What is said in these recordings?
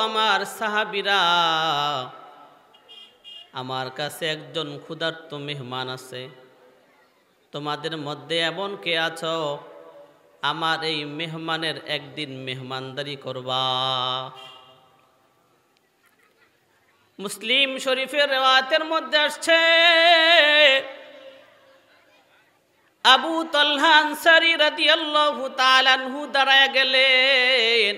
আমার সাহাবীরা, আমার কাছে একজন ক্ষুধার্ত মেহমান আছে, তোমাদের মধ্যে এমন কে আছো আমার এই মেহমানের একদিন মেহমানদারি করবা? মুসলিম শরীফের রিওয়ায়াতের মধ্যে আসছে, আবু তালহা আনসারী রাদিয়াল্লাহু তাআলা আনহু দাঁড়ায় গেলেন,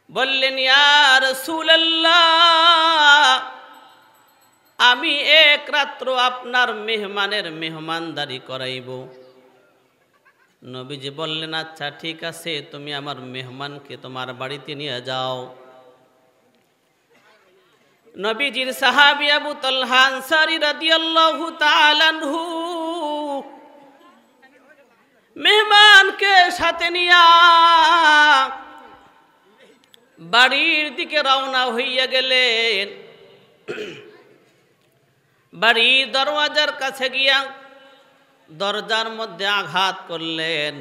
বললেন, ইয়া রাসূলুল্লাহ, আমি এক রাত্র আপনার মেহমানের মেহমানদারি করাইব। নবীজি বললেন, আচ্ছা ঠিক আছে, তুমি আমার মেহমানকে তোমার বাড়িতে নিয়ে যাও। নবীজির সাহাবী আবু তালহা আনসারী রাদিয়াল্লাহু তাআলা আনহু মেহমানকে সাথে নিয়া বাড়ির দিকে রওনা হইয়া গেলেন। বাড়ির দরওয়াজার কাছে গিয়া দরজার মধ্যে আঘাত করলেন,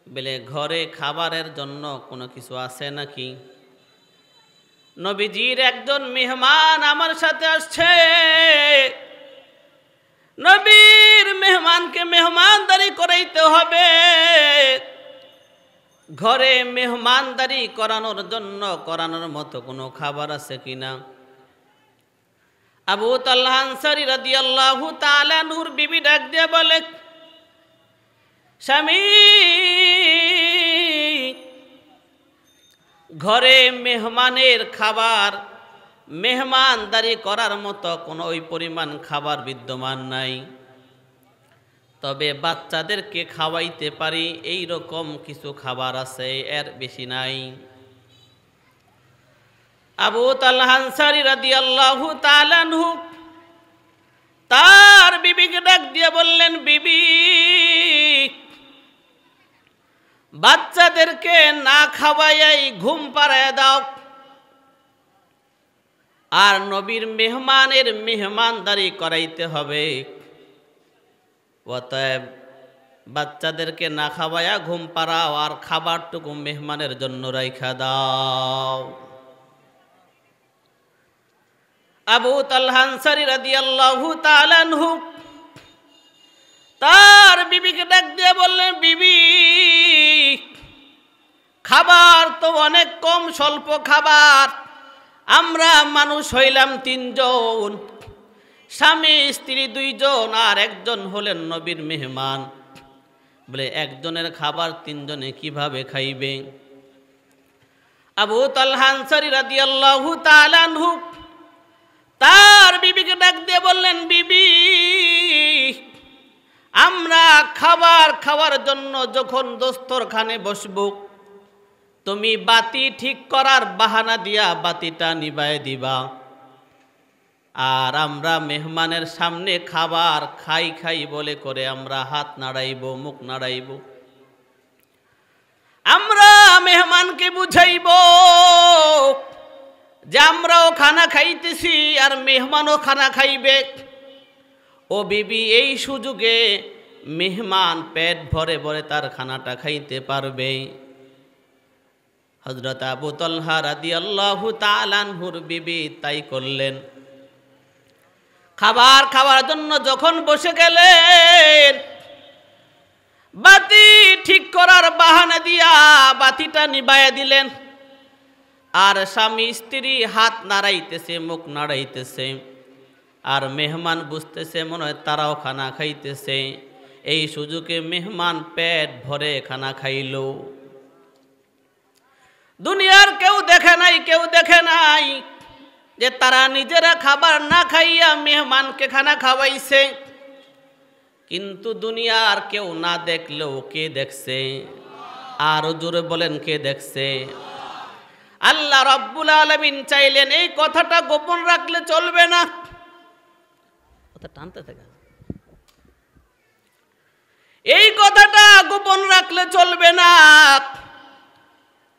বলে ঘরে খাবারের জন্য কোনো কিছু আছে নাকি? নবীজির একজন মেহমান আমার সাথে আসছে, নবীর মেহমানকে মেহমানদারি করাইতে হবে, ঘরে মেহমানদারি করানোর মতো কোনো খাবার আছে কিনা? আবু তালহা আনসারী রাদিয়াল্লাহু তাআলা নূর বিবি ডাক দিয়ে বলে, স্বামী, ঘরে মেহমানের খাবার মেহমানদারি করার মতো কোনো ওই পরিমাণ খাবার বিদ্যমান নাই, তবে বাচ্চাদেরকে খাওয়াইতে পারি এই রকম কিছু খাবার আছে, এর বেশি নাই। আবু তালহা আনসারী রাদিয়াল্লাহু তাআলা আনহু তার বিবিকে ডাক দিয়ে বললেন, বিবি, বাচ্চাদেরকে না খাওয়াই ঘুম পাড়ায় দাও, আর নবীর মেহমানের মেহমানদারি করাইতে হবে, অতএব বাচ্চাদেরকে না খাওয়াইয়া ঘুম পাড়াও, আর খাবারটুকু মেহমানের জন্য রাইখা দাও। আবু তালহা আনসারী রাদিয়াল্লাহু তাআলা আনহু তার বিবিকে ডাক দিয়ে বললেন, বিবি, খাবার তো অনেক কম, স্বল্প খাবার, আমরা মানুষ হইলাম 3 জন, স্বামী স্ত্রী 2 জন, আর একজন হলেন নবীর মেহমান, বলে একজনের খাবার 3 জনে কিভাবে খাইবে? আবু তালহা আনসারী রাদিয়াল্লাহু তাআলা আনহু তার বিবিকে ডাক দিয়ে বললেন, বিবি, আমরা খাবার খাওয়ার জন্য যখন দস্তরখানে বসব, তুমি বাতি ঠিক করার বাহানা দিয়া বাতিটা নিভায়ে দিবা, আর আমরা মেহমানের সামনে খাবার খাই খাই বলে করে আমরা হাত নাড়াইব, মুখ নাড়াইব, আমরা মেহমানকে বুঝাইব যে আমরাও খানা খাইতেছি আর মেহমানও খানা খাইবে। ও বিবি, এই সুযোগে মেহমান পেট ভরে ভরে তার খানাটা খাইতে পারবে। হযরত আবু তালহা রাদিয়াল্লাহু তাআলা আনহুর বিবি তাই করলেন। খাবার খাওয়ার জন্য যখন বসে গেলেন, বাতি ঠিক করার বাহানা দিয়া বাতিটা নিভাইয়া দিলেন, আর স্বামী স্ত্রী হাত নাড়াইতেছে, মুখ নাড়াইতেছে, আর মেহমান বুঝতেছে মনে হয় তারাও খানা খাইতেছে। এই সুযোগে মেহমান পেট ভরে খানা খাইল। দুনিয়ার কেউ দেখে নাই যে তারা নিজেরা খাবার না খাইয়া মেহমানকে খানা খাওয়াইছে, কিন্তু দুনিয়ার কেউ না দেখলেও কে দেখছে? আরো জোরে বলেন, কে দেখছে? আল্লাহ রাব্বুল আলামিন চাইলেন এই কথাটা গোপন রাখলে চলবে না। কথা টানতে থাকে, এই কথাটা গোপন রাখলে চলবে না,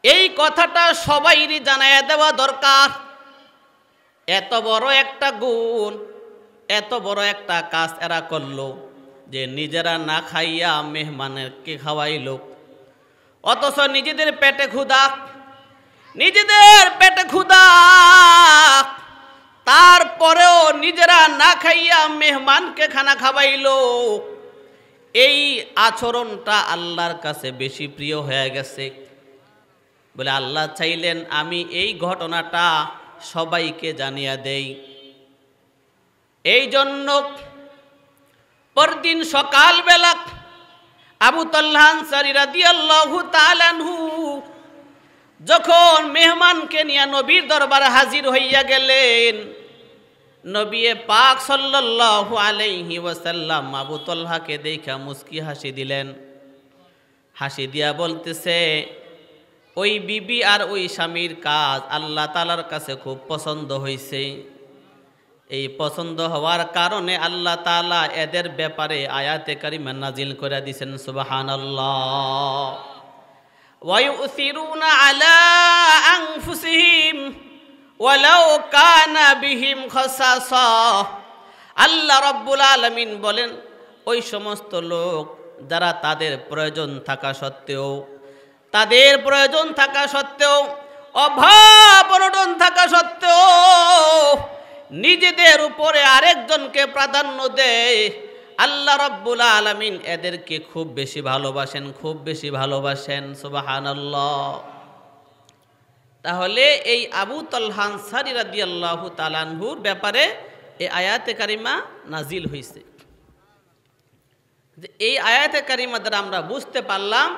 এই কথাটা সবাইরই জানাইয়া দেওয়া দরকার। এত বড় একটা গুণ, এত বড় একটা কাজ এরা করলো যে নিজেরা না খাইয়া মেহমানকে খাওয়াইল, অথচ নিজেদের পেটে ক্ষুধা, নিজেদের পেটে ক্ষুধা, তারপরেও নিজেরা না খাইয়া মেহমানকে খানা খাওয়াইলো। এই আচরণটা আল্লাহর কাছে বেশি প্রিয় হয়ে গেছে বলে আল্লাহ চাইলেন আমি এই ঘটনাটা সবাইকে জানিয়ে দেই। এই জন্য পরদিন সকালবেলা আবু তালহা আনসারী রাদিয়াল্লাহু তাআলা আনহু যখন মেহমানকে নিয়ে নবীর দরবারে হাজির হইয়া গেলেন, নবী পাক সাল্লাল্লাহু আলাইহি ওয়াসাল্লাম আবু তালহাকে দেখা মুস্কি হাসি দিলেন। হাসি দিয়া বলতেছে, ওই বিবি আর ওই স্বামীর কাজ আল্লাহ তাআলার কাছে খুব পছন্দ হয়েছে। এই পছন্দ হওয়ার কারণে আল্লাহ তাআলা এদের ব্যাপারে আয়াতে কারিমা নাজিল করে দিয়েছেন, সুবহানাল্লাহ। ওয়া ইউসিরুনা আলা আনফুসিহিম ওয়ালাউ কানা বিহিম খাসাসা। আল্লাহ রাব্বুল আলামিন বলেন, ওই সমস্ত লোক যারা তাদের প্রয়োজন থাকা সত্ত্বেও অভাব অনটন থাকা সত্ত্বেও নিজেদের উপরে আরেকজনকে প্রাধান্য দেয়, আল্লাহ রাব্বুল আলামিন এদেরকে খুব বেশি ভালোবাসেন, সুবহানাল্লাহ। তাহলে এই আবু তালহা আনসারী রাদিয়াল্লাহু তাআলা আনহুর ব্যাপারে এই আয়াতে কারিমা নাজিল হয়েছে। যে এই আয়াতে কারিমা দ্বারা আমরা বুঝতে পারলাম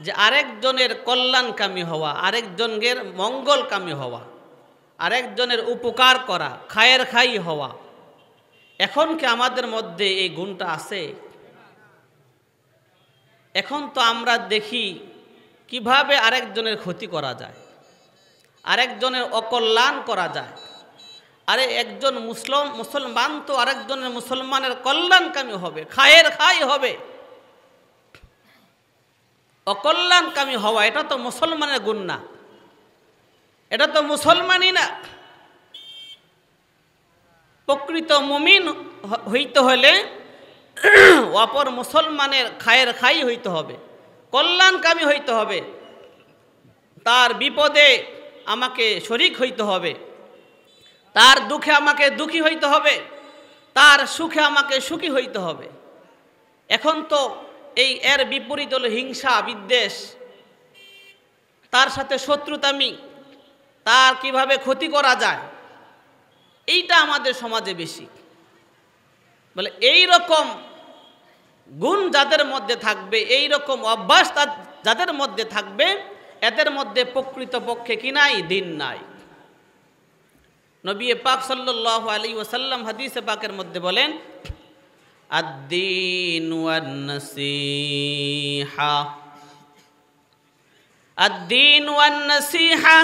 যে আরেকজনের কল্যাণকামী হওয়া, আরেকজনের মঙ্গলকামী হওয়া, আরেকজনের উপকার করা, খায়ের খাই হওয়া, এখন কি আমাদের মধ্যে এই গুণটা আছে? এখন তো আমরা দেখি কিভাবে আরেকজনের ক্ষতি করা যায়, আরেকজনের অকল্যাণ করা যায়। আরে একজন মুসলমান তো আরেকজনের মুসলমানের কল্যাণকামী হবে, খায়ের খাই হবে। অকল্যাণকামী হওয়া এটা তো মুসলমানের গুণ না, এটা তো মুসলমানই না। প্রকৃত মুমিন হইতে হলে অপর মুসলমানের খায়ের খাই হইতে হবে, কল্যাণকামী হইতে হবে, তার বিপদে আমাকে শরিক হইতে হবে, তার দুঃখে আমাকে দুঃখী হইতে হবে, তার সুখে আমাকে সুখী হইতে হবে। এখন তো এর বিপরীত হলো হিংসা বিদ্বেষ, তার সাথে শত্রুতামি, তার কিভাবে ক্ষতি করা যায়, এইটা আমাদের সমাজে বেশি। বলে এই রকম গুণ যাদের মধ্যে থাকবে, এই রকম অভ্যাস যাদের মধ্যে থাকবে, এদের মধ্যে প্রকৃতপক্ষে কি নাই? দিন নাই। নবী পাক সাল্লাল্লাহু আলাইহি ওয়াসাল্লাম হাদিসে পাকের মধ্যে বলেন, আদ-দীন ওয়ান নাসিহা, আদ-দীন ওয়ান নাসিহা,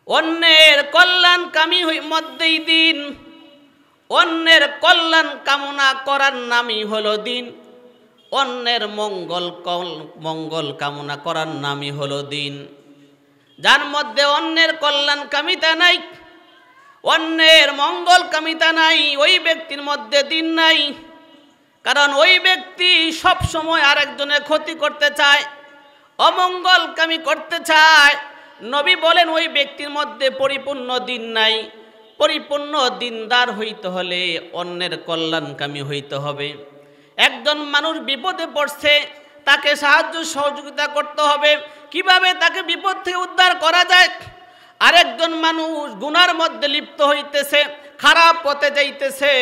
অন্যের কল্যাণকামী মধ্যেই দিন, অন্যের কল্যাণ কামনা করার নামই হলো দিন, অন্যের মঙ্গল কামনা করার নামই হলো দিন। যার মধ্যে অন্যের কল্যাণকামিতা নাই, অন্যের মঙ্গল কামিতা নাই, ওই ব্যক্তির মধ্যে দিন নাই। কারণ ওই ব্যক্তি সব সময় আরেকজনের ক্ষতি করতে চায়, অমঙ্গলকামী করতে চায়। নবী বলেন ওই ব্যক্তির মধ্যে পরিপূর্ণ দিন নাই। পরিপূর্ণ দিনদার হইতে হলে অন্যের কল্যাণকামী হইতে হবে। একজন মানুষ বিপদে পড়ছে, তাকে সাহায্য সহযোগিতা করতে হবে, কিভাবে তাকে বিপদ থেকে উদ্ধার করা যায়। আরেকজন মানুষ গুনার মধ্যে লিপ্ত হইতেছে, খারাপ পথে যাইতেছে,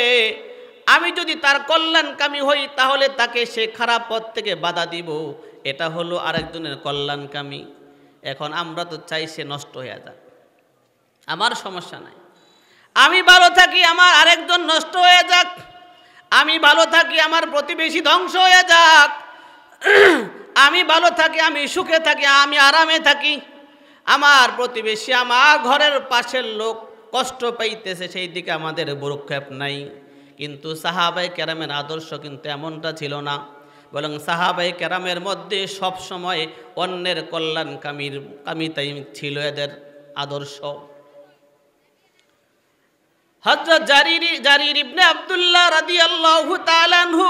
আমি যদি তার কল্যাণকামী হই তাহলে তাকে সে খারাপ পথ থেকে বাধা দিব, এটা হলো আরেকজনের কল্যাণকামী। এখন আমরা তো চাই সে নষ্ট হয়ে যাক, আমার সমস্যা নাই, আমি ভালো থাকি, আমার আরেকজন নষ্ট হয়ে যাক, আমি ভালো থাকি, আমার প্রতিবেশী ধ্বংস হয়ে যাক, আমি ভালো থাকি, আমি সুখে থাকি, আমি আরামে থাকি, আমার প্রতিবেশী, আমার ঘরের পাশের লোক কষ্ট পাইতেছে, সেই দিকে আমাদের ভ্রুক্ষেপ নাই। কিন্তু সাহাবায়ে কেরামের আদর্শ কিন্তু এমনটা ছিল না, বরং সাহাবায়ে কেরামের মধ্যে সব সময় অন্যের কল্যাণকামিতাই ছিল এদের আদর্শ। হযরত জারির ইবনে আব্দুল্লাহ রাদিয়াল্লাহু তাআলা আনহু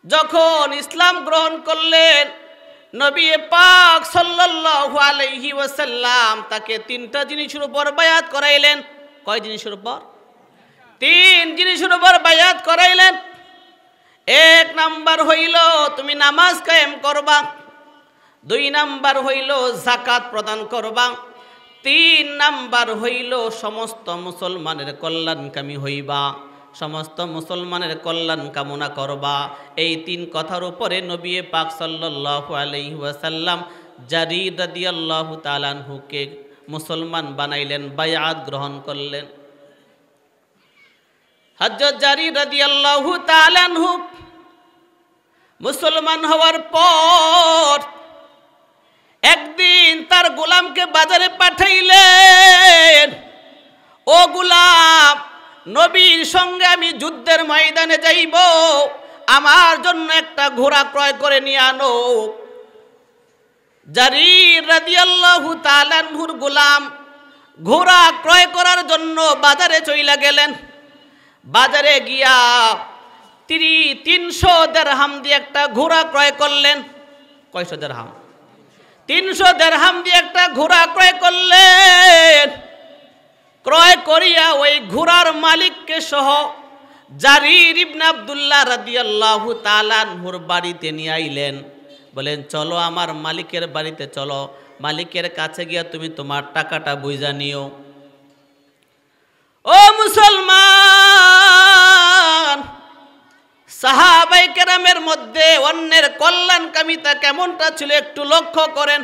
যখন ইসলাম গ্রহণ করলেন, নবী পাক সাল্লাল্লাহু আলাইহি আলাইহি ওয়াসাল্লাম তাকে তিনটা জিনিসের উপর বায়াত করাইলেন। কয় জিনিসের উপর? তিন জিনিসের উপর বায়াত করাইলেন। এক নাম্বার হইল তুমি নামাজ কায়েম করবা, দুই নাম্বার হইল যাকাত প্রদান করবা, তিন নাম্বার হইল সমস্ত মুসলমানের কল্যাণকামী হইবা, সমস্ত মুসলমানের কল্যাণ কামনা করবা। এই তিন কথার উপরে নবী পাক সাল্লাল্লাহু আলাইহি ওয়াসাল্লাম জারীর রাদিয়াল্লাহু তাআলা আনহুকে মুসলমান বানাইলেন, বায়াত গ্রহণ করলেন। হযরত জারীর রাদিয়াল্লাহু তাআলা আনহু মুসলমান হওয়ার পর একদিন তার গোলামকে বাজারে পাঠাইলেন, ও গোলাম, নবীর সঙ্গে আমি যুদ্ধের ময়দানে যাইব, আমার জন্য একটা ঘোড়া ক্রয় করে নিয়ে আনো। জারীর রাদিয়াল্লাহু তাআলা আনহুর গোলাম ঘোড়া ক্রয় করার জন্য বাজারে চইলা গেলেন। বাজারে গিয়া 300 দিরহাম দিয়ে একটা ঘোড়া ক্রয় করলেন। কয়শো দিরহাম? 300 দিরহাম দিয়ে একটা ঘোড়া ক্রয় করলেন। ক্রয় করিয়া ওই ঘোড়ার মালিককে সহ জারীর ইবনে আব্দুল্লাহ রাদিয়াল্লাহু তাআলা আনহুর বাড়িতে নিয়ে আইলেন। বলেন চলো আমার মালিকের বাড়িতে চলো, মালিকের কাছে গিয়া তুমি তোমার টাকাটা বুঝা নিও। ও মুসলমান, সাহাবায়ে কেরামের মধ্যে অন্যের কল্যাণকামিতা কেমনটা ছিল একটু লক্ষ্য করেন।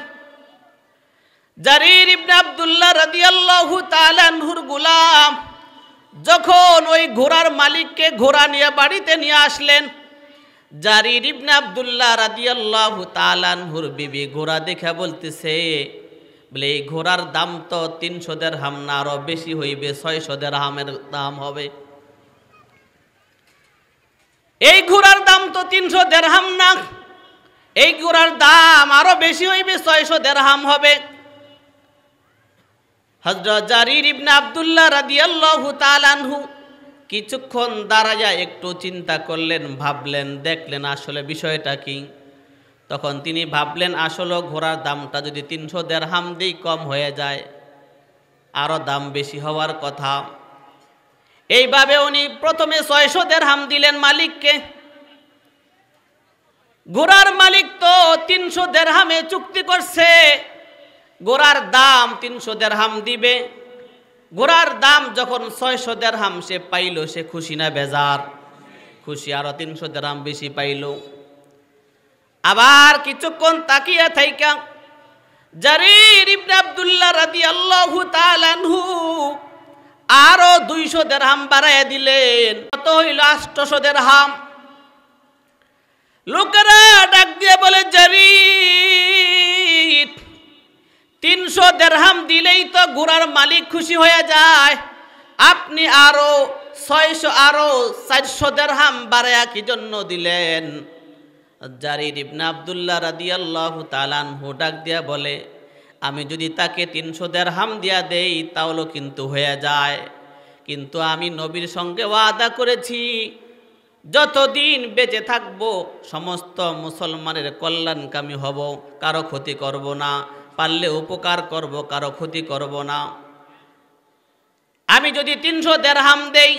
জারীর ইবনে আব্দুল্লাহ রাদিয়াল্লাহু তাআলা আনহুর গোলাম যখন ওই ঘোড়ার মালিককে ঘোড়া নিয়ে বাড়িতে নিয়ে আসলেন, জারীর ইবনে আব্দুল্লাহ রাদিয়াল্লাহু তাআলা আনহুর বিবি ঘোড়া দেখে বলতেছে, বলে এই ঘোড়ার দাম তো 300 দিরহাম না, আরো বেশি হইবে, 600 দিরহামের দাম হবে। এই ঘোড়ার দাম তো 300 দিরহাম না, এই ঘোড়ার দাম আরো বেশি হইবে, 600 দিরহাম হবে। হযরত জারীর ইবনে আব্দুল্লাহ রাদিয়াল্লাহু তাআলা আনহু কিছুক্ষণ দাঁড়ায়া একটু চিন্তা করলেন, ভাবলেন, দেখলেন আসলে বিষয়টা কি। তখন তিনি ভাবলেন আসলে ঘোড়ার দামটা যদি 300 দিরহাম দিই কম হয়ে যায়, আরো দাম বেশি হওয়ার কথা। এইভাবে উনি প্রথমে 600 দিরহাম দিলেন মালিককে। ঘোড়ার মালিক তো 300 দিরহামে চুক্তি করছে, ঘোড়ার দাম 300 দিরহাম দিবে। ঘোড়ার দাম যখন 600 দিরহাম সে পাইল, সে খুশি না বেজার? খুশি, আরো 300 দিরহাম বেশি পাইল। আবার কিছুক্ষণ তাকিয়ে থাইকা জারীর ইবনে আব্দুল্লাহ রাদিয়াল্লাহু তাআলা আনহু আরো 200 দিরহাম বাড়াইয়া দিলেন। কত হইল? 800 দিরহাম। লোকেরা ডাক দিয়ে বলে, জারীর 300 দিরহাম দিলেই তো ঘোড়ার মালিক খুশি হয়ে যায়, আপনি আরো 400 দিরহাম বাড়াইয়া কি জন্য দিলেন? জারীর ইবনে আব্দুল্লাহ রাদিয়াল্লাহু তাআলা আনহু ডাক দিয়া বলে, আমি যদি তাকে 300 দিরহাম দিয়া দেই তাহলে কিন্তু হয়ে যায়, কিন্তু আমি নবীর সঙ্গে ওয়াদা করেছি যতদিন বেঁচে থাকব সমস্ত মুসলমানের কল্যাণকামী হব, কারো ক্ষতি করব না, পারলে উপকার করব, কারো ক্ষতি করব না। আমি যদি 300 দিরহাম দেই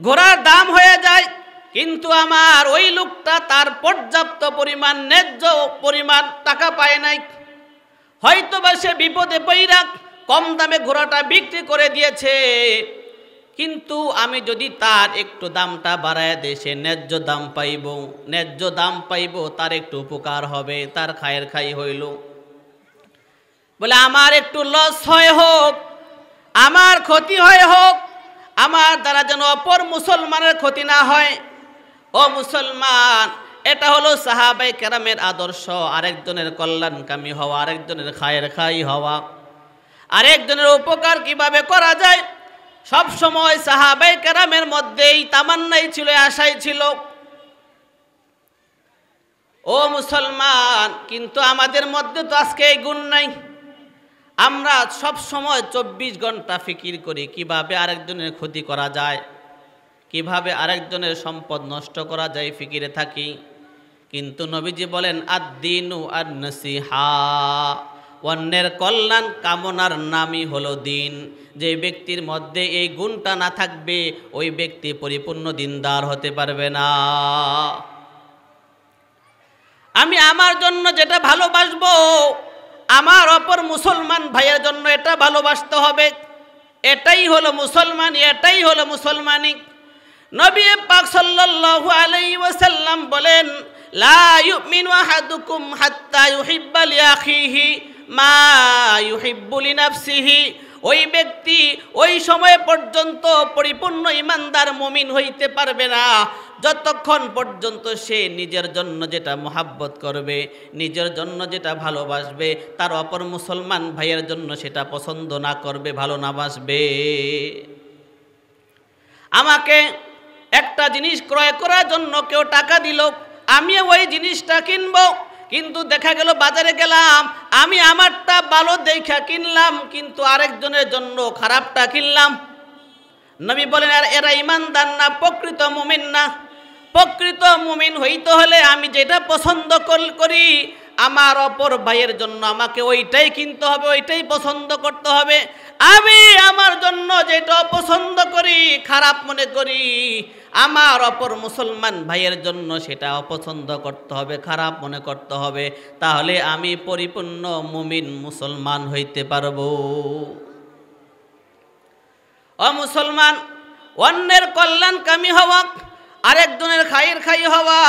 ঘোড়ার দাম হয়ে যায়, কিন্তু আমার ওই লোকটা তার পর্যাপ্ত পরিমাণ ন্যায্য পরিমাণ টাকা পায় নাই, হয়তোবা সে বিপদে পইরা কম দামে ঘোড়াটা বিক্রি করে দিয়েছে, কিন্তু আমি যদি তার একটু দামটা বাড়ায় দেই সে ন্যায্য দাম পাইব, ন্যায্য দাম পাইব, তার একটু উপকার হবে, তার খায়ের খাই হইল। বলে আমার একটু লস হয় হোক, আমার ক্ষতি হয় হোক, আমার দ্বারা যেন অপর মুসলমানের ক্ষতি না হয়। ও মুসলমান, এটা হলো সাহাবায়ে কেরামের আদর্শ, আরেকজনের কল্যাণকামী হওয়া, আরেকজনের খায়ের খাই হওয়া, আরেকজনের উপকার কিভাবে করা যায়, সব সময় সাহাবায়ে কেরামের মধ্যেই তামান্নাই ছিল, আশাই ছিল। ও মুসলমান, কিন্তু আমাদের মধ্যে তো আজকে এই গুণ নাই। আমরা সব সময় 24 ঘন্টা ফিকির করি কিভাবে আরেকজনের ক্ষতি করা যায়, কিভাবে আরেকজনের সম্পদ নষ্ট করা যায়, ফিকিরে থাকি। কিন্তু নবীজি বলেন, আদ-দীনু আন-নাসিহা অন্যের কল্যাণ কামনার নামই হলো দিন। যে ব্যক্তির মধ্যে এই গুণটা না থাকবে ওই ব্যক্তি পরিপূর্ণ দিনদার হতে পারবে না। আমি আমার জন্য যেটা ভালোবাসবো আমার অপর মুসলমান ভাইয়ের জন্য এটা ভালোবাসতে হবে। এটাই হলো মুসলমানি, এটাই হলো মুসলমানি। নবী পাক সাল্লাল্লাহু আলাইহি ওয়াসাল্লাম বলেন, লা ইউমিনু আহাদুকুম হাত্তা ইউহিব্বা লিআখিহি মা ইউহিব্বু লিনাফসিহি। ওই ব্যক্তি ওই সময় পর্যন্ত পরিপূর্ণ ইমানদার মুমিন হইতে পারবে না যতক্ষণ পর্যন্ত সে নিজের জন্য যেটা মহাব্বত করবে, নিজের জন্য যেটা ভালোবাসবে, তার অপর মুসলমান ভাইয়ের জন্য সেটা পছন্দ না করবে, ভালো না বাসবে। আমাকে একটা জিনিস ক্রয় করার জন্য কেউ টাকা দিল, আমি ওই জিনিসটা কিনবো, কিন্তু দেখা গেল বাজারে গেলাম, আমি আমারটা ভালো দেখা কিনলাম কিন্তু আরেকজনের জন্য খারাপটা কিনলাম। নবী বলেন আর এরা ইমানদার না, প্রকৃত মুমিন না। প্রকৃত মুমিন হইতে হলে আমি যেটা পছন্দ করি আমার অপর ভাইয়ের জন্য আমাকে ওইটাই কিনতে হবে, ওইটাই পছন্দ করতে হবে। আমি আমার জন্য যেটা পছন্দ করি, খারাপ মনে করি, আমার অপর মুসলমান ভাইয়ের জন্য সেটা অপছন্দ করতে হবে, খারাপ মনে করতে হবে। তাহলে আমি পরিপূর্ণ মুমিন মুসলমান হইতে পারবো। ও মুসলমান, অন্যের কল্যাণকামী হওয়া, আরেকজনের খায়ের খাই হওয়া,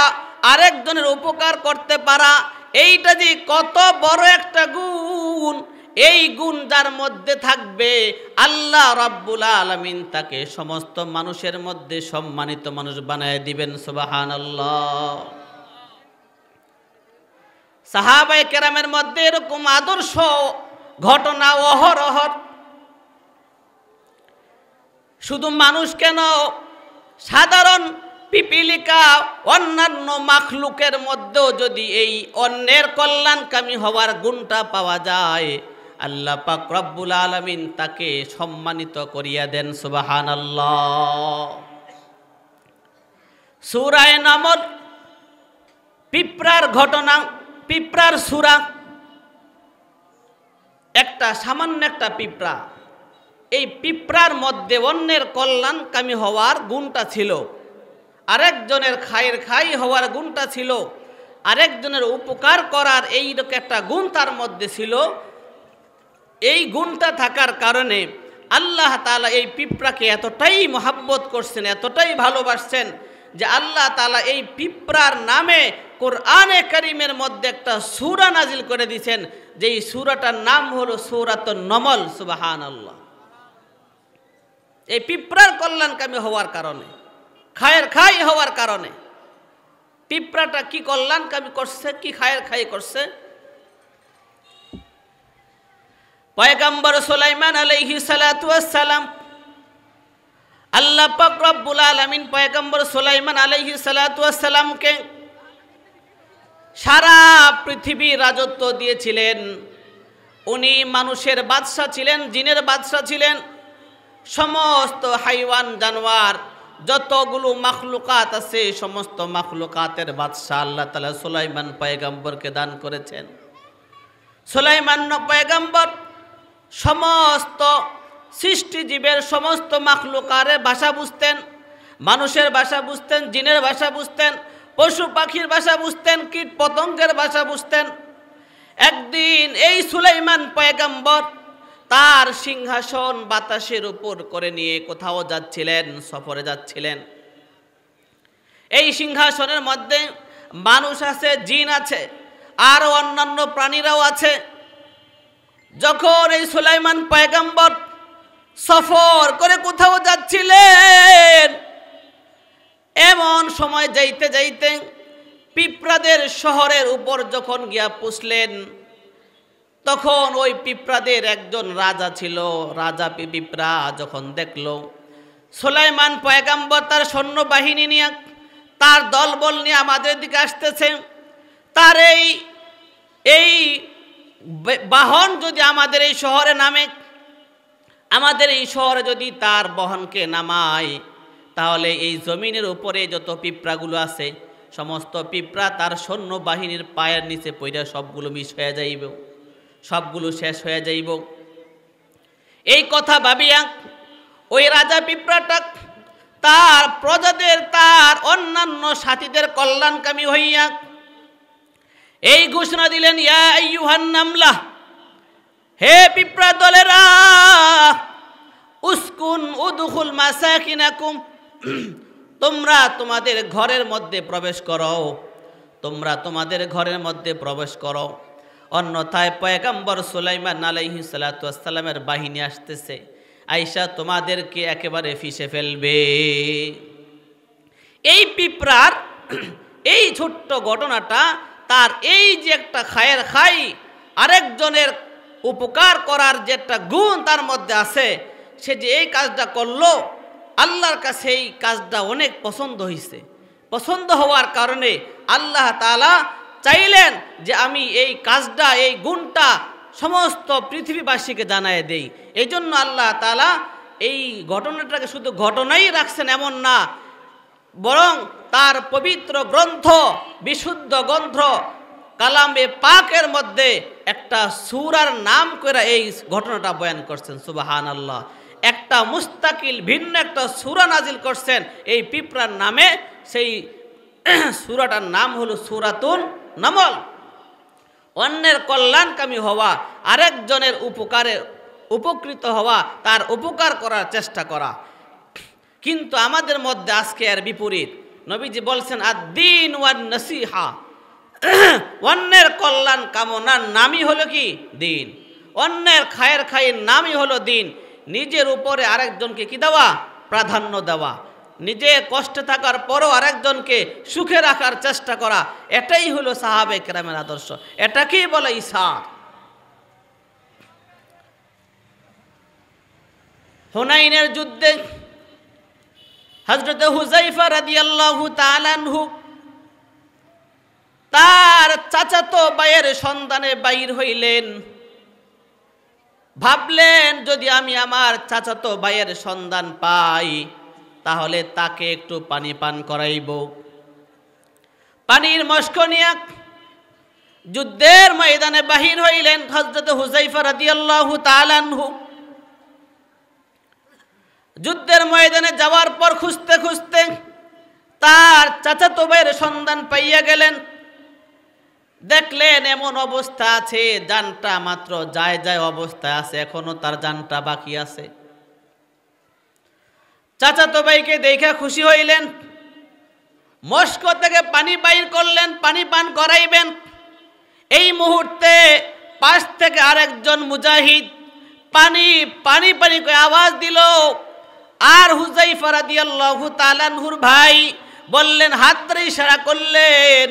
আরেকজনের উপকার করতে পারা, এইটা যে কত বড় একটা গুণ। এই গুণ যার মধ্যে থাকবে আল্লাহ রাব্বুল আলামিন তাকে সমস্ত মানুষের মধ্যে সম্মানিত মানুষ বানায় দিবেন। সুবহানাল্লাহ। সাহাবায়ে কেরামের মধ্যে এরকম আদর্শ ঘটনা অহরহ। শুধু মানুষ কেন, সাধারণ পিপিলিকা অন্যান্য মাখলুকের মধ্যেও যদি এই অন্যের কল্যাণকামী হওয়ার গুণটা পাওয়া যায় আল্লাহ পাক রব্বুল আলামিন তাকে সম্মানিত করিয়া দেন। সুবহানাল্লাহ। সূরা নামল পিঁপড়ার ঘটনা, পিঁপড়ার সূরা। একটা সামান্য একটা পিঁপড়া, এই পিঁপড়ার মধ্যে অন্যের কল্যাণকামী হওয়ার গুণটা ছিল, আরেকজনের খায়ের খাই হওয়ার গুণটা ছিল, আরেকজনের উপকার করার এইরকম একটা গুণ তার মধ্যে ছিল। এই গুণটা থাকার কারণে আল্লাহ তাআলা এই পিঁপড়াকে এতটাই মহাব্বত করছেন, এতটাই ভালোবাসছেন যে আল্লাহ তাআলা এই পিঁপড়ার নামে কোরআনে কারীমের মধ্যে একটা সূরা নাজিল করে দিয়েছেন, যেই সূরাটার নাম হলো সূরাতুন নমল। সুবহানাল্লাহ। এই পিঁপড়ার কল্যাণকামী হওয়ার কারণে, খায়ের খাই হওয়ার কারণে পিঁপড়াটা কি কল্যাণকামী করছে, কি খায়ের খাই করছে। পয়গম্বর সুলাইমান আলাইহিস সালাতু ওয়াস সালাম, আল্লাহ পাক রব্বুল আলামিন পয়গম্বর সুলাইমান আলাইহিস সালাতু ওয়াস সালামকে সারা পৃথিবীর রাজত্ব দিয়েছিলেন। উনি মানুষের বাদশা ছিলেন, জিনের বাদশা ছিলেন। সমস্ত হাইওয়ান জানোয়ার যতগুলো মাখলুকাত আছে সমস্ত মাখলুকাতের বাদশা আল্লাহ তাআলা সুলাইমান পয়গম্বরকে দান করেছেন। সুলাইমান পয়গম্বর সমস্ত সৃষ্টিজীবের সমস্ত মাখলুকারের ভাষা বুঝতেন, মানুষের ভাষা বুঝতেন, জিনের ভাষা বুঝতেন, পশু পাখির ভাষা বুঝতেন, কীট পতঙ্গের ভাষা বুঝতেন। একদিন এই সুলাইমান পয়গম্বর তার সিংহাসন বাতাসের উপর করে নিয়ে কোথাও যাচ্ছিলেন, সফরে যাচ্ছিলেন। এই সিংহাসনের মধ্যে মানুষ আছে, জিন আছে, আর অন্যান্য প্রাণীরাও আছে। যখন এই সুলাইমান পয়গম্বর সফর করে কোথাও যাচ্ছিলেন, এমন সময় যাইতে যাইতে পিঁপড়াদের শহরের উপর যখন গিয়া পৌঁছলেন, তখন ওই পিঁপড়াদের একজন রাজা ছিল। রাজা পিঁপড়া যখন দেখল সুলাইমান পয়গম্বর তার সৈন্যবাহিনী নিয়ে, তার দলবল নিয়ে আমাদের দিকে আসতেছে, তার এই বাহন যদি আমাদের এই শহরে নামে, আমাদের এই শহরে যদি তার বহনকে নামায়, তাহলে এই জমিনের উপরে যত পিঁপড়াগুলো আছে সমস্ত পিঁপড়া তার সৈন্যবাহিনীর পায়ের নিচে পড়ে সবগুলো মিশ হয়ে যাইবে, সবগুলো শেষ হয়ে যাইব। এই কথা ভাবিয়া ওই রাজা পিঁপড়াটা তার প্রজাদের, তার অন্যান্য সাথীদের কল্যাণকামী হইয়া এই ঘোষণা দিলেন, ইয়া আইয়ুহান নামলা, হে পিঁপড়া দলেরা, উসকুন উদখুল মাসাকিনাকুম, তোমরা তোমাদের ঘরের মধ্যে প্রবেশ করো, তোমরা তোমাদের ঘরের মধ্যে প্রবেশ করো। অন্যথায় পয়গম্বর সুলাইমান আলাইহিস সালাতু ওয়াস সালামের বাহিনী আসতেছে, আয়েশা তোমাদেরকে একেবারে ফিসে ফেলবে। এই পিঁপড়ার এই ছোট্ট ঘটনাটা, তার এই যে একটা খায়ের খাই, আরেকজনের উপকার করার যে একটা গুণ তার মধ্যে আছে, সে যে এই কাজটা করলো, আল্লাহর কাছে এই কাজটা অনেক পছন্দ হয়েছে। পছন্দ হওয়ার কারণে আল্লাহ তাআলা চাইলেন যে আমি এই কাজটা, এই গুণটা সমস্ত পৃথিবীবাসীকে জানায় দেই। এই জন্য আল্লাহ তাআলা এই ঘটনাটাকে শুধু ঘটনাই রাখছেন এমন না, বরং তার পবিত্র গ্রন্থ, বিশুদ্ধ গ্রন্থ কালামে পাকের মধ্যে একটা সূরার নাম করে এই ঘটনাটা বয়ান করছেন। সুবহানাল্লাহ। একটা মুস্তাকিল ভিন্ন একটা সূরা নাজিল করছেন এই পিঁপড়ার নামে। সেই সূরাটার নাম হলো সূরাতুন নামল। অন্যের কল্যাণকামী হওয়া, আরেকজনের উপকারে উপকৃত হওয়া, তার উপকার করার চেষ্টা করা। কিন্তু আমাদের মধ্যে আজকে এর বিপরীত। নবীজি বলছেন, আদ-দীন ওয়ান নসিহা, অন্যের কল্যাণ কামনার নামই হলো কি দিন, অন্যের খায়ের খায়ের নামই হলো দিন। নিজের উপরে আরেকজনকে কি দেওয়া, প্রাধান্য দেওয়া, নিজে কষ্টে থাকার পরও আরেকজনকে সুখে রাখার চেষ্টা করা, এটাই হলো সাহাবে কেরামের আদর্শ, এটাকেই বলে ইসার। হুনাইনের যুদ্ধে হযরত হুযায়ফা রাদিয়াল্লাহু তাআলা আনহু তার চাচাতো ভাইয়ের সন্ধানে বাইর হইলেন। ভাবলেন, যদি আমি আমার চাচাতো ভাইয়ের সন্ধান পাই তাহলে তাকে একটু পানি পান করাইব। পানির মশক নিয়ে যুদ্ধের ময়দানে বাহির হইলেন হযরত হুযায়ফা রাদিয়াল্লাহু তাআলা আনহু। যুদ্ধের ময়দানে যাওয়ার পর খুঁজতে খুঁজতে তার চাচাতো ভাইয়ের সন্ধান পাইয়া গেলেন। দেখলেন এমন অবস্থা আছে, জানটা মাত্র যায় যায় অবস্থায় আছে, এখনো তার জানটা বাকি আছে। চাচাতো ভাইকে দেখে খুশি হইলেন, মস্ক থেকে পানি বাইর করলেন, পানি পান করাইবেন। এই মুহূর্তে পাশ থেকে আরেকজন মুজাহিদ পানি পানি পানি করে আওয়াজ দিল। আর হুযায়ফা রাদিয়াল্লাহু তাআলা আনহুর ভাই বললেন, হাত ধরে ইশারা করলেন,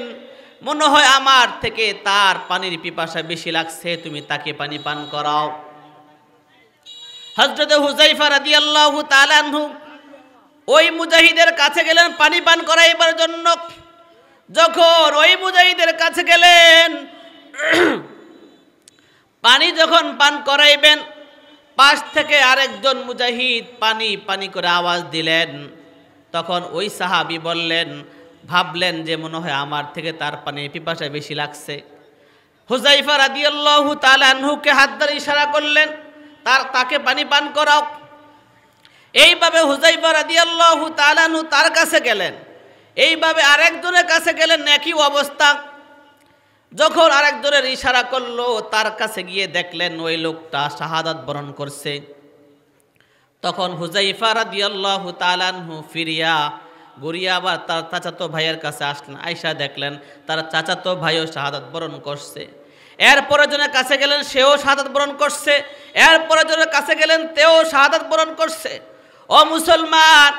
মনে হয় আমার থেকে তার পানির পিপাসা বেশি লাগছে, তুমি তাকে পানি পান করাও। হযরত হুযায়ফা রাদিয়াল্লাহু তাআলা আনহু ওই মুজাহিদের কাছে গেলেন পানি পান করাইবার জন্য। যখন ওই মুজাহিদের কাছে গেলেন, পানি যখন পান করাইবেন, পাশ থেকে আরেকজন মুজাহিদ পানি পানি করে আওয়াজ দিলেন। তখন ওই সাহাবী বললেন, ভাবলেন যে মনে হয় আমার থেকে তার পানির পিপাসা বেশি লাগছে। হুযায়ফা রাদিয়াল্লাহু তাআলা আনহুকে হাত ধরে ইশারা করলেন, তাকে পানি পান করাও। এইভাবে হুযায়ফা রাদিয়াল্লাহু তাআলা আনহু তার কাছে গেলেন, এইভাবে আরেকজনের কাছে গেলেন, একই অবস্থা। যখন আরেকজনের ইশারা করলো, তার কাছে গিয়ে দেখলেন ওই লোকটা শাহাদাত বরণ করছে। তখন হুযায়ফা রাদিয়াল্লাহু তাআলা আনহু ফিরিয়া ঘুরিয়া আবার তার চাচাতো ভাইয়ের কাছে আসলেন। আয়েশা দেখলেন তার চাচাতো ভাইও শাহাদাত বরণ করছে। এরপরে জনের কাছে গেলেন, সেও শাহাদাত বরণ করছে। এরপরে জনের কাছে গেলেন, তেও শাহাদাত বরণ করছে। ও মুসলমান,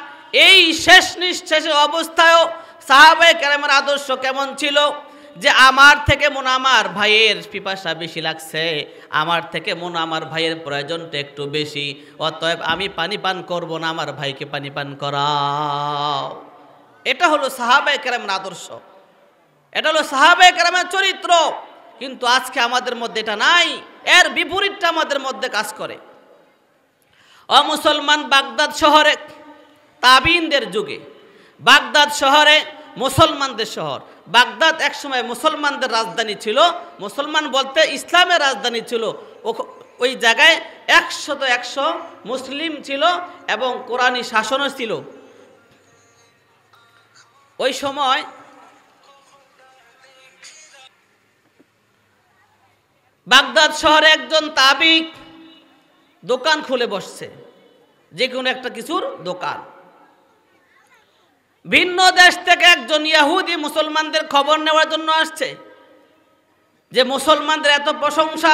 এই শেষ নিঃশেষের অবস্থায়ও সাহাবায়ে কেরামের আদর্শ কেমন ছিল, যে আমার থেকে মনে আমার ভাইয়ের পিপাসা বেশি লাগছে, আমার থেকে মনে আমার ভাইয়ের প্রয়োজনটা একটু বেশি, অতএব আমি পানি পান করব না, আমার ভাইকে পানি পান করাও। এটা হলো সাহাবায়ে কেরামের আদর্শ, এটা হলো সাহাবায়ে কেরামের চরিত্র। কিন্তু আজকে আমাদের মধ্যে এটা নাই, এর বিপরীতটা আমাদের মধ্যে কাজ করে। মুসলমান, বাগদাদ শহরে তাবিনদের যুগে, বাগদাদ শহরে মুসলমানদের শহর, বাগদাদ একসময় মুসলমানদের রাজধানী ছিল, মুসলমান বলতে ইসলামের রাজধানী ছিল। ওই জায়গায় 100 মুসলিম ছিল এবং কোরআনী শাসনও ছিল। ওই সময় বাগদাদ শহরে একজন তাবিক দোকান খুলে বসছে, যে কোনো একটা কিছুর দোকান। ভিন্ন দেশ থেকে একজন ইহুদি মুসলমানদের খবর নেওয়ার জন্য আসছে যে মুসলমানদের এত প্রশংসা,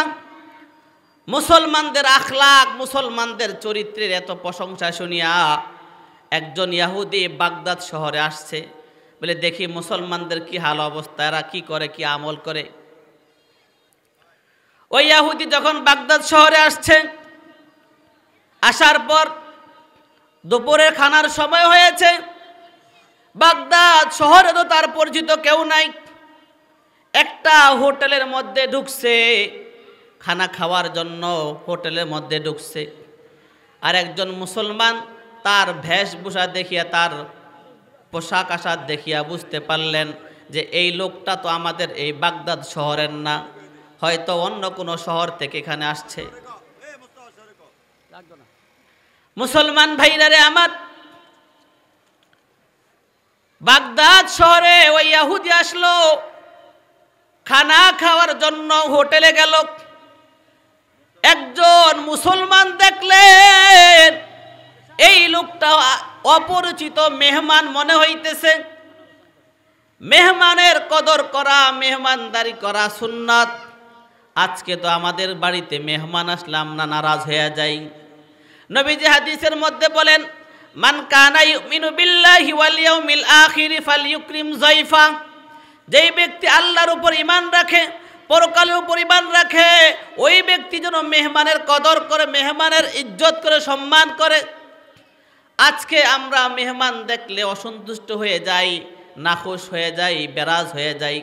মুসলমানদের আখলাক, মুসলমানদের চরিত্রের এত প্রশংসা শুনিয়া একজন ইহুদি বাগদাদ শহরে আসছে। বলে দেখি মুসলমানদের কি হাল অবস্থা, এরা কি করে, কি আমল করে। ওই ইহুদি যখন বাগদাদ শহরে আসছে, আসার পর দুপুরের খানার সময় হয়েছে। বাগদাদ শহরে তো তার পরিচিত কেউ নাই। একটা হোটেলের মধ্যে ঢুকছে খানা খাওয়ার জন্য, হোটেলের মধ্যে ঢুকছে। আর একজন মুসলমান তার বেশভূষা দেখিয়া, তার পোশাক আশাক দেখিয়া বুঝতে পারলেন যে এই লোকটা তো আমাদের এই বাগদাদ শহরের না, হয়তো অন্য কোনো শহর থেকে এখানে আসছে। মুসলমান ভাইরারে আমার, বাগদাদ শহরে ওই ইহুদি আসলো খানা খাওয়ার জন্য, হোটেলে গেল। একজন মুসলমান দেখলেন এই লোকটা অপরিচিত মেহমান মনে হইতেছে। মেহমানের কদর করা, মেহমানদারি করা সুন্নাত। আজকে তো আমাদের বাড়িতে মেহমান আসলে আমরা নারাজ হয়ে যাই। নবীজি হাদিসের মধ্যে বলেন, মান কানা ইউমিনু বিল্লাহি ওয়াল ইয়াউমিল আখির ফালইউকরিম যায়ফা। যেই ব্যক্তি আল্লাহর উপর ঈমান রাখে, পরকালের উপর ঈমান রাখে, ওই ব্যক্তি যেন মেহমানের কদর করে, মেহমানের ইজ্জত করে, সম্মান করে। আজকে আমরা মেহমান দেখলে অসন্তুষ্ট হয়ে যাই, নাখুশ হয়ে যাই, বেরাজ হয়ে যাই।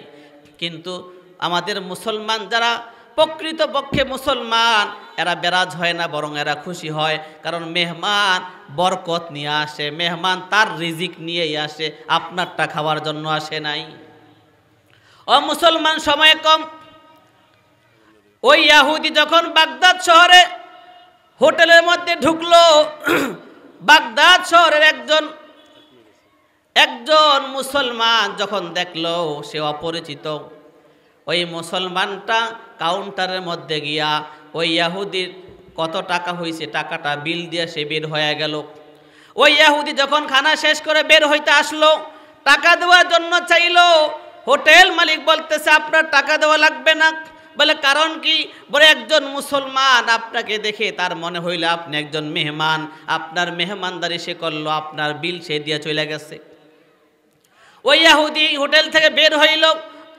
কিন্তু আমাদের মুসলমান যারা প্রকৃতপক্ষে মুসলমান, এরা বেরাজ হয় না, বরং এরা খুশি হয়। কারণ মেহমান বরকত নিয়ে আসে, মেহমান তার রিজিক নিয়েই আসে, আপনারটা খাওয়ার জন্য আসে নাই। ও মুসলমান সময় কম। ওই ইহুদি যখন বাগদাদ শহরে হোটেলের মধ্যে ঢুকলো, বাগদাদ শহরের একজন মুসলমান যখন দেখলো সে অপরিচিত, ওই মুসলমানটা কাউন্টারের মধ্যে গিয়া ওই ইহুদির কত টাকা হয়েছে টাকাটা বিল দিয়ে সে বের হয়ে গেল। ওই ইহুদি যখন খানা শেষ করে বের হইতে আসলো, টাকা দেওয়ার জন্য চাইলো। হোটেল মালিক বলতেছে আপনার টাকা দেওয়া লাগবে না। বলে কারণ কি? বলে একজন মুসলমান আপনাকে দেখে তার মনে হইল আপনি একজন মেহমান, আপনার মেহমানদারি সে করলো, আপনার বিল সে দিয়ে চলে গেছে। ওই ইহুদি হোটেল থেকে বের হইল,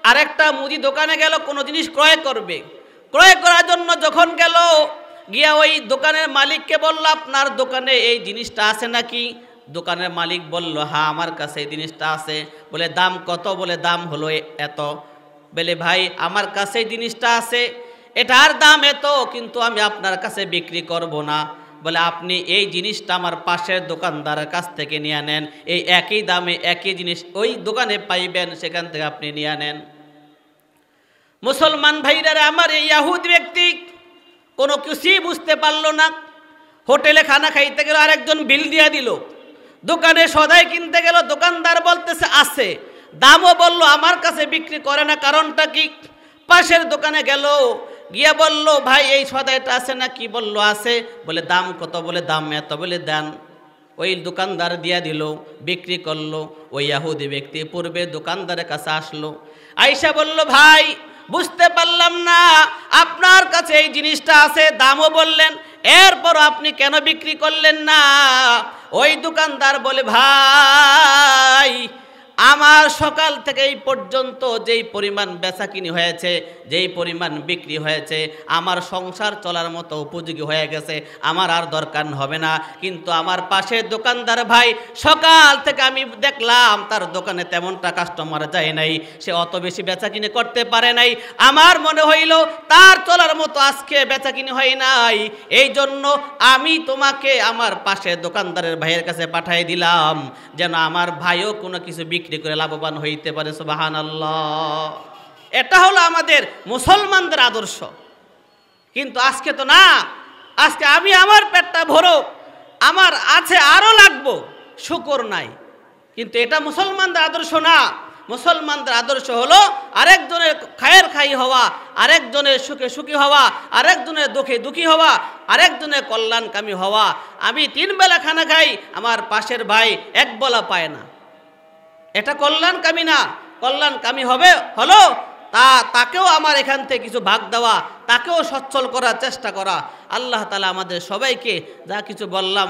আরেকটা মুদি দোকানে গেল কোনো জিনিস ক্রয় করবে। ক্রয় করার জন্য যখন গেল, গিয়া ওই দোকানের মালিককে বলল আপনার দোকানে এই জিনিসটা আছে নাকি? দোকানের মালিক বলল হ্যাঁ আমার কাছে এই জিনিসটা আছে। বলে দাম কত? বলে দাম হলো এত। বলে ভাই আমার কাছে এই জিনিসটা আছে, এটার দাম এত, কিন্তু আমি আপনার কাছে বিক্রি করব না। বলে আপনি এই জিনিসটা আমার পাশের দোকানদারের কাছ থেকে নিয়ে নেন, এই একই দামে একই জিনিস ওই দোকানে পাইবেন, সেখান থেকে আপনি নিয়ে নেন। মুসলমান ভাইরা আমার, এই ইহুদি ব্যক্তি কোনো কিছুই বুঝতে পারলো না। হোটেলে খানা খাইতে গেল, আরেকজন বিল দিয়ে দিল। দোকানে সদাই কিনতে গেল, দোকানদার বলতেছে আছে, দামও বলল আমার কাছে বিক্রি করে না। কারণটা কি? পাশের দোকানে গেল, গিয়া বলল ভাই এই সদাইটা আছে না? কি? বলল আছে। বলে দাম কত? বলে দাম এত। বলে দেন। ওই দোকানদার দিয়া দিল, বিক্রি করলো। ওই ইহুদি ব্যক্তি পূর্বে দোকানদারের কাছে আসলো, আইসা বলল ভাই বুঝতে পারলাম না, আপনার কাছে এই জিনিসটা আছে, দামও বললেন, এরপর আপনি কেন বিক্রি করলেন না? ওই দোকানদার বলে ভাই আমার সকাল থেকে এই পর্যন্ত যেই পরিমাণ বেচাকিনি হয়েছে, যেই পরিমাণ বিক্রি হয়েছে, আমার সংসার চলার মতো উপযোগী হয়ে গেছে, আমার আর দরকার হবে না। কিন্তু আমার পাশের দোকানদার ভাই সকাল থেকে আমি দেখলাম তার দোকানে তেমনটা কাস্টমার যায় নাই, সে অত বেশি বেচাকিনি করতে পারে নাই। আমার মনে হইল তার চলার মতো আজকে বেচাকিনি হয় নাই, এই জন্য আমি তোমাকে আমার পাশের দোকানদারের ভাইয়ের কাছে পাঠিয়ে দিলাম, যেন আমার ভাইও কোনো কিছু বিক্রি বিক্রি করে লাভবান হইতে পারে। সুবহানাল্লাহ। এটা হলো আমাদের মুসলমানদের আদর্শ। কিন্তু আজকে তো না, আজকে আমি আমার পেটটা ভরো, আমার আছে আরও লাগবো, শুকর নাই। কিন্তু এটা মুসলমানদের আদর্শ না। মুসলমানদের আদর্শ হলো আরেকজনের খায়ের খাই হওয়া, আরেকজনের সুখে সুখী হওয়া, আরেকজনের দুঃখে দুঃখী হওয়া, আরেকজনের কল্যাণকামী হওয়া। আমি 3 বেলা খানা খাই, আমার পাশের ভাই 1 বেলা পায় না, এটা কল্যাণকামী না। কল্যাণকামী হলো তাকেও আমার এখান থেকে কিছু ভাগ দেওয়া, তাকেও সচ্ছল করার চেষ্টা করা। আল্লাহ তাআলা আমাদের সবাইকে যা কিছু বললাম